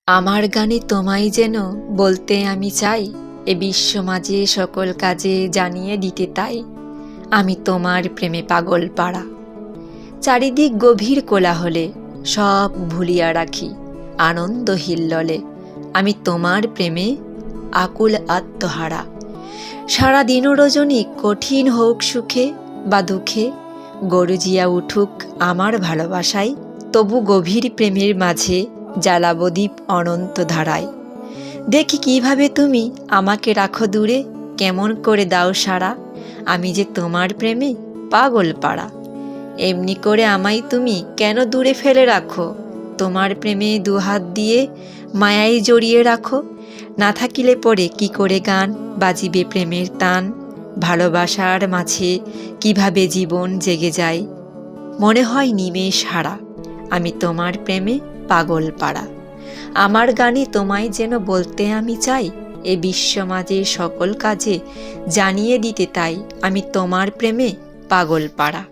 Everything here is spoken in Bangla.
আমার গানে তোমায় যেন বলতে আমি চাই, এ বিশ্ব মাঝে সকল কাজে জানিয়ে দিতে তাই আমি তোমার প্রেমে পাগল পাড়া। চারিদিক গভীর কোলাহলে সব ভুলিয়া রাখি আনন্দ হিল্লোলে আমি তোমার প্রেমে আকুল আত্মহারা। সারা দিন রজনী কঠিন হোক সুখে বা দুঃখে, গরজিয়া উঠুক আমার ভালোবাসায়, তবু গভীর প্রেমের মাঝে জ্বালাবো দীপ অনন্ত ধারায়। দেখি কিভাবে তুমি আমাকে রাখো দূরে, কেমন করে দাও সারা, আমি যে তোমার প্রেমে পাগল পাড়া। এমনি করে আমায় তুমি কেন দূরে ফেলে রাখো, তোমার প্রেমে দুহাত দিয়ে মায়ায় জড়িয়ে রাখো। না থাকিলে পরে কি করে গান বাজিবে প্রেমের তান, ভালোবাসার মাঝে কিভাবে জীবন জেগে যায়, মনে হয় নিমেষ হারা আমি তোমার প্রেমে পাগল পাড়া। আমার গানে তোমায় যেন বলতে আমি চাই, এ বিশ্ব মাঝে সকল কাজে জানিয়ে দিতে তাই আমি তোমার প্রেমে পাগল পাড়া।